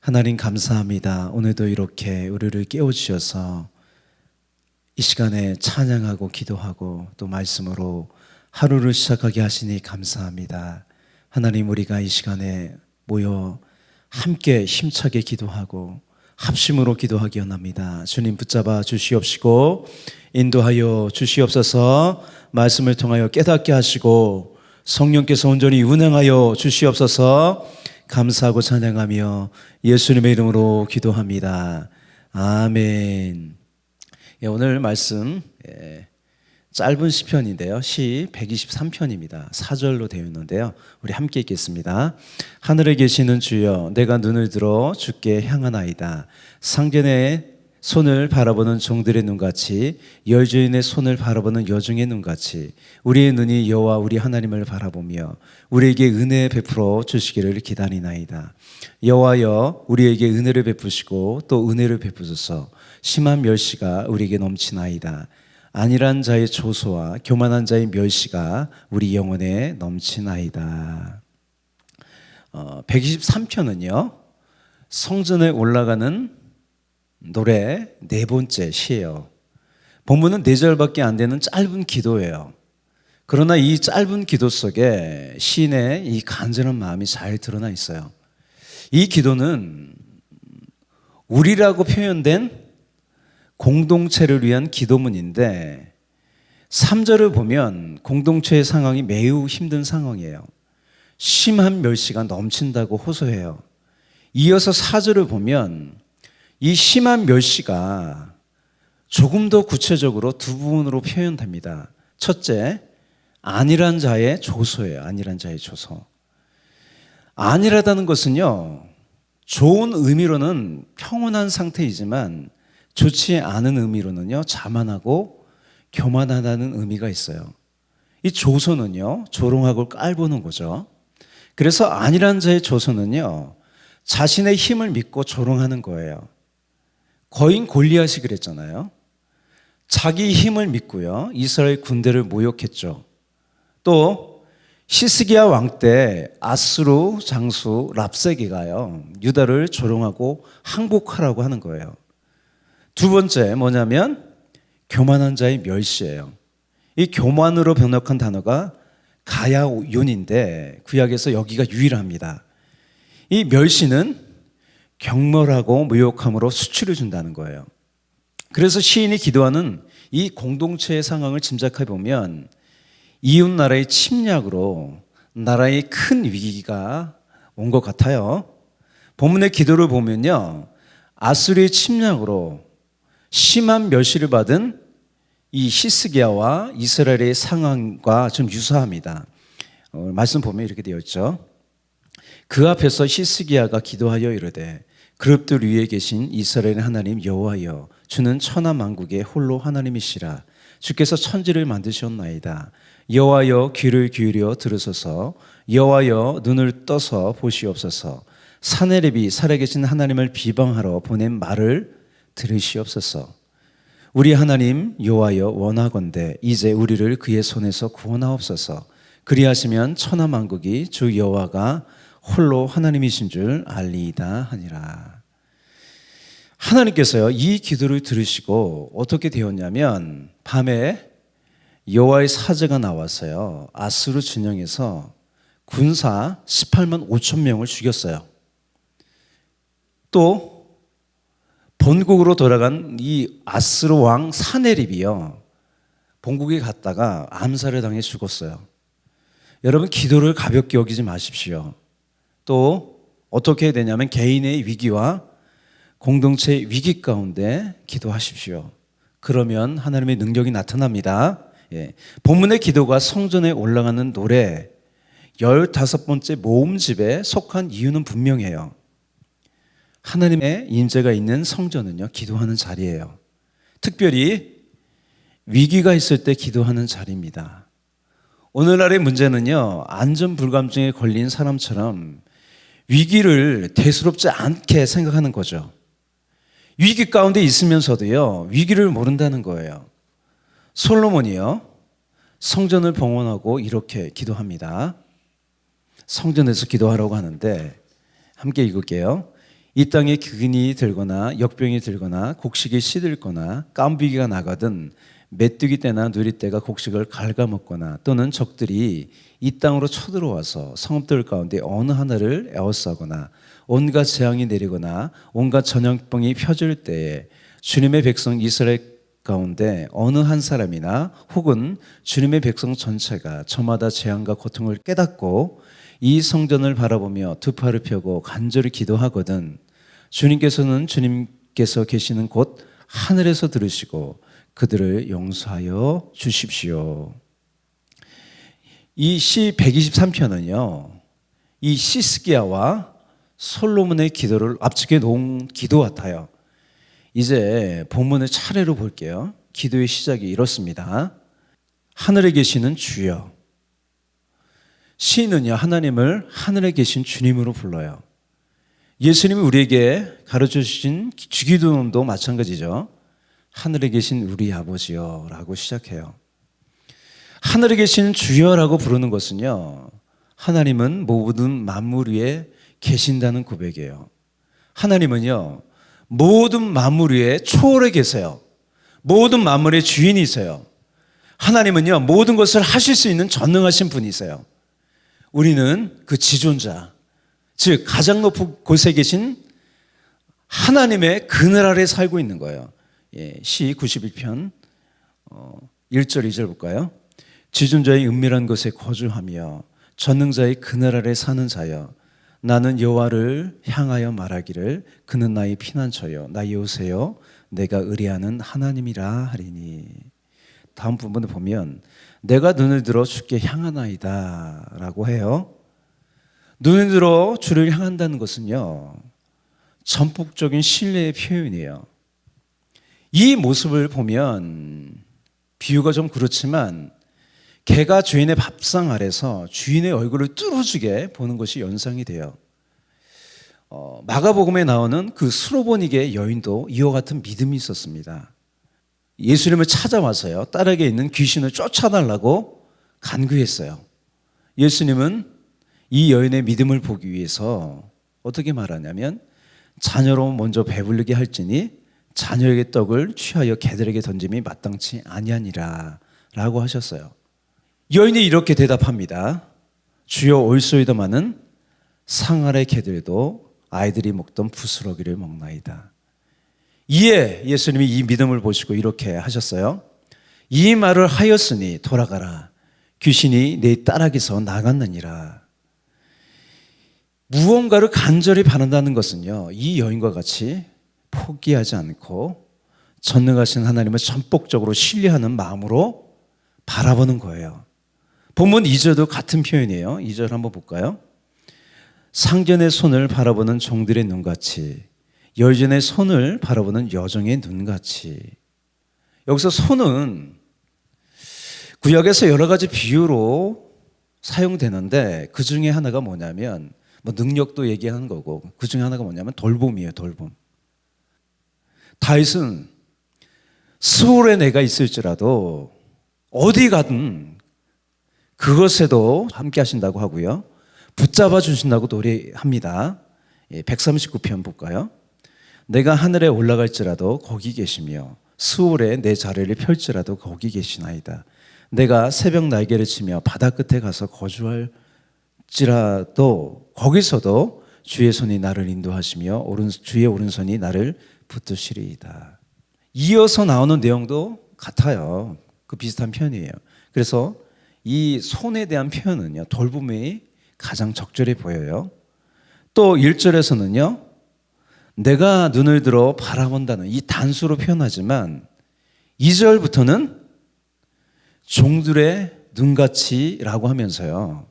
하나님 감사합니다. 오늘도 이렇게 우리를 깨워주셔서 이 시간에 찬양하고 기도하고 또 말씀으로 하루를 시작하게 하시니 감사합니다. 하나님, 우리가 이 시간에 모여 함께 힘차게 기도하고 합심으로 기도하기 원합니다. 주님 붙잡아 주시옵시고 인도하여 주시옵소서. 말씀을 통하여 깨닫게 하시고 성령께서 온전히 운행하여 주시옵소서. 감사하고 찬양하며 예수님의 이름으로 기도합니다. 아멘. 오늘 말씀 짧은 시편인데요, 시 123편입니다. 4절로 되어 있는데요, 우리 함께 읽겠습니다. 하늘에 계시는 주여, 내가 눈을 들어 주께 향하나이다. 상전의 손을 바라보는 종들의 눈같이, 열주인의 손을 바라보는 여종의 눈같이 우리의 눈이 여호와 우리 하나님을 바라보며 우리에게 은혜 베풀어 주시기를 기다리나이다. 여호와여, 우리에게 은혜를 베푸시고 또 은혜를 베푸소서. 심한 멸시가 우리에게 넘치나이다. 안일한 자의 조소와 교만한 자의 멸시가 우리 영혼에 넘치나이다. 123편은요 성전에 올라가는 노래 네 번째 시예요. 본문은 4절밖에 안 되는 짧은 기도예요. 그러나 이 짧은 기도 속에 시인의 이 간절한 마음이 잘 드러나 있어요. 이 기도는 우리라고 표현된 공동체를 위한 기도문인데 3절을 보면 공동체의 상황이 매우 힘든 상황이에요. 심한 멸시가 넘친다고 호소해요. 이어서 4절을 보면 이 심한 멸시가 조금 더 구체적으로 두 부분으로 표현됩니다. 첫째, 안일한 자의 조소예요. 안일한 자의 조소. 안일하다는 것은요, 좋은 의미로는 평온한 상태이지만 좋지 않은 의미로는요, 자만하고 교만하다는 의미가 있어요. 이 조소는요, 조롱하고 깔보는 거죠. 그래서 안일한 자의 조소는요, 자신의 힘을 믿고 조롱하는 거예요. 거인 골리앗이 그랬잖아요. 자기 힘을 믿고요, 이스라엘 군대를 모욕했죠. 또 히스기야 왕 때 아수르 장수 랍세기가요, 유다를 조롱하고 항복하라고 하는 거예요. 두 번째 뭐냐면 교만한 자의 멸시예요. 이 교만으로 번역한 단어가 가야온인데 구약에서 여기가 유일합니다. 이 멸시는 경멸하고 무욕함으로 수치를 준다는 거예요. 그래서 시인이 기도하는 이 공동체의 상황을 짐작해 보면 이웃 나라의 침략으로 나라의 큰 위기가 온 것 같아요. 본문의 기도를 보면요, 아수르의 침략으로 심한 멸시를 받은 이 히스기야와 이스라엘의 상황과 좀 유사합니다. 말씀 보면 이렇게 되어 있죠. 그 앞에서 히스기야가 기도하여 이르되, 그룹들 위에 계신 이스라엘의 하나님 여호와여, 주는 천하 만국의 홀로 하나님이시라. 주께서 천지를 만드셨나이다. 여호와여, 귀를 기울여 들으소서. 여호와여, 눈을 떠서 보시옵소서. 사내립이 살아계신 하나님을 비방하러 보낸 말을 들으시옵소서. 우리 하나님 여호와여, 원하건대 이제 우리를 그의 손에서 구원하옵소서. 그리하시면 천하 만국이 주 여호와가 홀로 하나님이신 줄 알리이다 하니라. 하나님께서요, 이 기도를 들으시고 어떻게 되었냐면 밤에 여호와의 사제가 나왔어요. 아수르 진영에서 군사 18만 5천 명을 죽였어요. 또 본국으로 돌아간 이 아수르 왕 사네립이요, 본국에 갔다가 암살을 당해 죽었어요. 여러분, 기도를 가볍게 여기지 마십시오. 또 어떻게 해야 되냐면 개인의 위기와 공동체의 위기 가운데 기도하십시오. 그러면 하나님의 능력이 나타납니다. 본문의 기도가 성전에 올라가는 노래 15번째 모음집에 속한 이유는 분명해요. 하나님의 임재가 있는 성전은요, 기도하는 자리예요. 특별히 위기가 있을 때 기도하는 자리입니다. 오늘날의 문제는요, 안전불감증에 걸린 사람처럼 위기를 대수롭지 않게 생각하는 거죠. 위기 가운데 있으면서도요, 위기를 모른다는 거예요. 솔로몬이요, 성전을 봉헌하고 이렇게 기도합니다. 성전에서 기도하라고 하는데 함께 읽을게요. 이 땅에 기근이 들거나 역병이 들거나 곡식이 시들거나 깜비기가 나거든 메뚜기 때나 누리 때가 곡식을 갉아먹거나 또는 적들이 이 땅으로 쳐들어와서 성읍들 가운데 어느 하나를 에워싸거나 온갖 재앙이 내리거나 온갖 전염병이 펴질 때에 주님의 백성 이스라엘 가운데 어느 한 사람이나 혹은 주님의 백성 전체가 저마다 재앙과 고통을 깨닫고 이 성전을 바라보며 두 팔을 펴고 간절히 기도하거든 주님께서는 주님께서 계시는 곳 하늘에서 들으시고 그들을 용서하여 주십시오. 이 시 123편은요, 이 시스기야와 솔로몬의 기도를 압축해 놓은 기도 같아요. 이제 본문을 차례로 볼게요. 기도의 시작이 이렇습니다. 하늘에 계시는 주여. 시인은요, 하나님을 하늘에 계신 주님으로 불러요. 예수님이 우리에게 가르쳐 주신 주기도문도 마찬가지죠. 하늘에 계신 우리 아버지여 라고 시작해요. 하늘에 계신 주여라고 부르는 것은요, 하나님은 모든 만물 위에 계신다는 고백이에요. 하나님은요, 모든 만물 위에 초월해 계세요. 모든 만물의 주인이세요. 하나님은요, 모든 것을 하실 수 있는 전능하신 분이세요. 우리는 그 지존자, 즉 가장 높은 곳에 계신 하나님의 그늘 아래 살고 있는 거예요. 시 91편 1절 2절 볼까요? 지존자의 은밀한 곳에 거주하며 전능자의 그늘 아래 사는 자여, 나는 여호와를 향하여 말하기를 그는 나의 피난처여, 나의 요새여, 내가 의뢰하는 하나님이라 하리니. 다음 부분을 보면 내가 눈을 들어 주께 향하나이다 라고 해요. 눈을 들어 주를 향한다는 것은요, 전폭적인 신뢰의 표현이에요. 이 모습을 보면 비유가 좀 그렇지만 개가 주인의 밥상 아래서 주인의 얼굴을 뚫어주게 보는 것이 연상이 돼요. 마가복음에 나오는 그 수로보니게 여인도 이와 같은 믿음이 있었습니다. 예수님을 찾아와서요, 딸에게 있는 귀신을 쫓아달라고 간구했어요. 예수님은 이 여인의 믿음을 보기 위해서 어떻게 말하냐면, 자녀로 먼저 배부르게 할지니 자녀에게 떡을 취하여 개들에게 던짐이 마땅치 아니하니라 라고 하셨어요. 여인이 이렇게 대답합니다. 주여 올소이다마는 상 아래 개들도 아이들이 먹던 부스러기를 먹나이다. 이에 예수님이 이 믿음을 보시고 이렇게 하셨어요. 이 말을 하였으니 돌아가라. 귀신이 내 딸에게서 나갔느니라. 무언가를 간절히 바란다는 것은요, 이 여인과 같이 포기하지 않고 전능하신 하나님을 전폭적으로 신뢰하는 마음으로 바라보는 거예요. 본문 2절도 같은 표현이에요. 2절 한번 볼까요? 상전의 손을 바라보는 종들의 눈같이, 여전의 손을 바라보는 여종의 눈같이. 여기서 손은 구약에서 여러 가지 비유로 사용되는데 그 중에 하나가 뭐냐면, 능력도 얘기하는 거고, 그 중에 하나가 뭐냐면 돌봄이에요. 돌봄. 다윗은 스올에 내가 있을지라도 어디 가든 그것에도 함께 하신다고 하고요, 붙잡아 주신다고 노래합니다. 139편 볼까요? 내가 하늘에 올라갈지라도 거기 계시며 스올에 내 자리를 펼지라도 거기 계시나이다. 내가 새벽 날개를 치며 바다 끝에 가서 거주할지라도 거기서도 주의 손이 나를 인도하시며 주의 오른손이 나를 붙드시리이다. 이어서 나오는 내용도 같아요. 그 비슷한 표현이에요. 그래서 이 손에 대한 표현은요, 돌봄이 가장 적절해 보여요. 또 1절에서는요, 내가 눈을 들어 바라본다는 이 단수로 표현하지만 2절부터는 종들의 눈같이 라고 하면서요,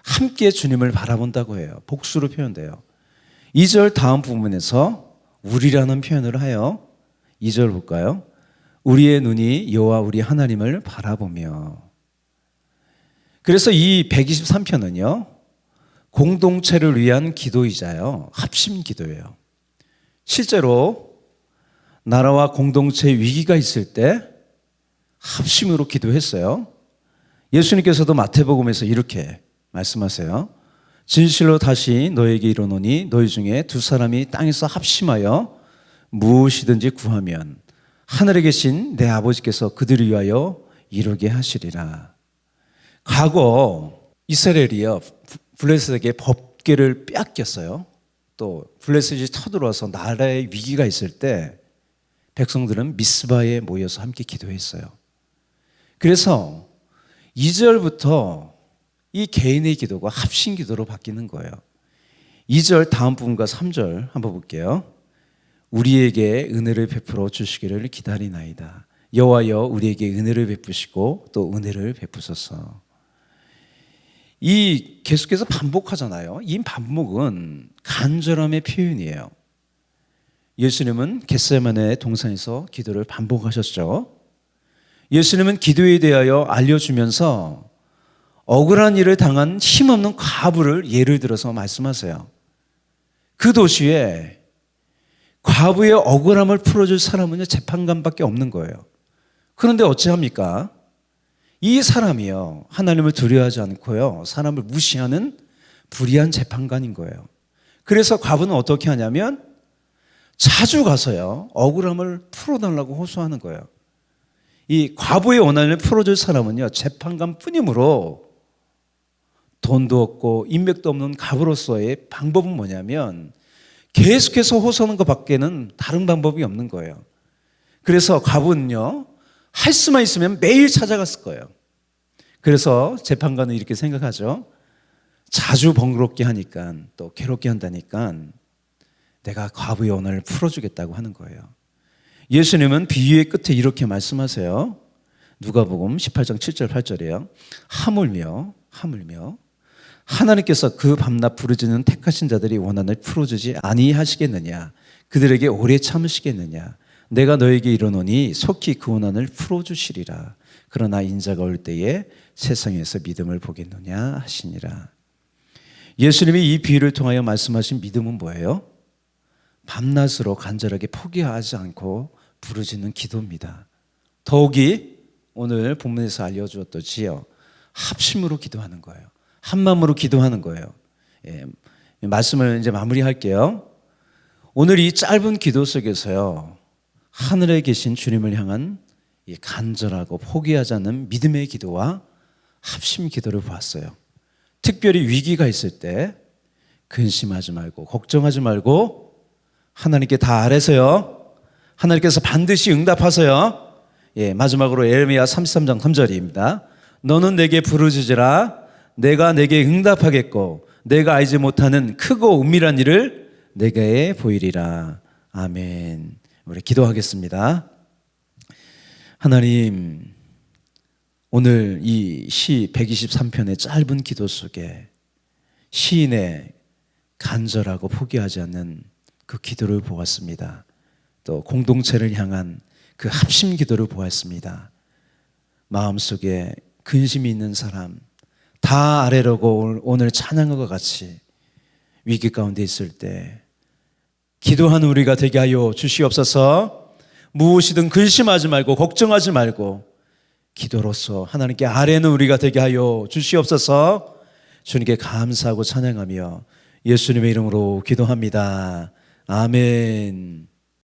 함께 주님을 바라본다고 해요. 복수로 표현돼요. 2절 다음 부분에서 우리라는 표현을 해요. 2절 볼까요? 우리의 눈이 여호와 우리 하나님을 바라보며. 그래서 이 123편은요, 공동체를 위한 기도이자요, 합심 기도예요. 실제로 나라와 공동체 위기가 있을 때 합심으로 기도했어요. 예수님께서도 마태복음에서 이렇게 말씀하세요. 진실로 다시 너에게 이르노니 너희 중에 두 사람이 땅에서 합심하여 무엇이든지 구하면 하늘에 계신 내 아버지께서 그들을 위하여 이루게 하시리라. 과거 이스라엘이요, 블레셋에게 법궤를 빼앗겼어요. 또 블레셋이 쳐들어와서 나라의 위기가 있을 때 백성들은 미스바에 모여서 함께 기도했어요. 그래서 2절부터 이 개인의 기도가 합심 기도로 바뀌는 거예요. 2절 다음 부분과 3절 한번 볼게요. 우리에게 은혜를 베풀어 주시기를 기다리나이다. 여호와여 우리에게 은혜를 베푸시고 또 은혜를 베푸소서. 이 계속해서 반복하잖아요. 이 반복은 간절함의 표현이에요. 예수님은 겟세마네 동산에서 기도를 반복하셨죠. 예수님은 기도에 대하여 알려주면서 억울한 일을 당한 힘없는 과부를 예를 들어서 말씀하세요. 그 도시에 과부의 억울함을 풀어줄 사람은 재판관밖에 없는 거예요. 그런데 어찌합니까? 이 사람이요, 하나님을 두려워하지 않고요, 사람을 무시하는 불의한 재판관인 거예요. 그래서 과부는 어떻게 하냐면 자주 가서요, 억울함을 풀어달라고 호소하는 거예요. 이 과부의 원한을 풀어줄 사람은요, 재판관 뿐이므로 돈도 없고 인맥도 없는 과부로서의 방법은 뭐냐면 계속해서 호소하는 것밖에는 다른 방법이 없는 거예요. 그래서 과부는요, 할 수만 있으면 매일 찾아갔을 거예요. 그래서 재판관은 이렇게 생각하죠. 자주 번거롭게 하니까, 또 괴롭게 한다니까 내가 과부의 원한을 풀어주겠다고 하는 거예요. 예수님은 비유의 끝에 이렇게 말씀하세요. 누가복음 18장 7절 8절이에요. 하물며 하나님께서 그 밤낮 부르짖는 택하신 자들이 원한을 풀어주지 아니하시겠느냐? 그들에게 오래 참으시겠느냐? 내가 너에게 이르노니 속히 그 원한을 풀어주시리라. 그러나 인자가 올 때에 세상에서 믿음을 보겠느냐 하시니라. 예수님이 이 비유를 통하여 말씀하신 믿음은 뭐예요? 밤낮으로 간절하게 포기하지 않고 부르짖는 기도입니다. 더욱이 오늘 본문에서 알려주었듯이요, 합심으로 기도하는 거예요. 한 마음으로 기도하는 거예요. 예, 말씀을 이제 마무리할게요. 오늘 이 짧은 기도 속에서요, 하늘에 계신 주님을 향한 이 간절하고 포기하지 않는 믿음의 기도와 합심 기도를 보았어요. 특별히 위기가 있을 때 근심하지 말고 걱정하지 말고 하나님께 다 아뢰서요, 하나님께서 반드시 응답하세요. 예, 마지막으로 에레미야 33장 3절입니다. 너는 내게 부르짖으라. 내가 내게 응답하겠고 내가 알지 못하는 크고 은밀한 일을 내게 보이리라. 아멘. 우리 기도하겠습니다. 하나님, 오늘 이 시 123편의 짧은 기도 속에 시인의 간절하고 포기하지 않는 그 기도를 보았습니다. 또 공동체를 향한 그 합심 기도를 보았습니다. 마음속에 근심이 있는 사람, 다 아뢰려고 오늘 찬양과 같이 위기 가운데 있을 때 기도하는 우리가 되게 하여 주시옵소서. 무엇이든 근심하지 말고 걱정하지 말고 기도로서 하나님께 아뢰는 우리가 되게 하여 주시옵소서. 주님께 감사하고 찬양하며 예수님의 이름으로 기도합니다. 아멘.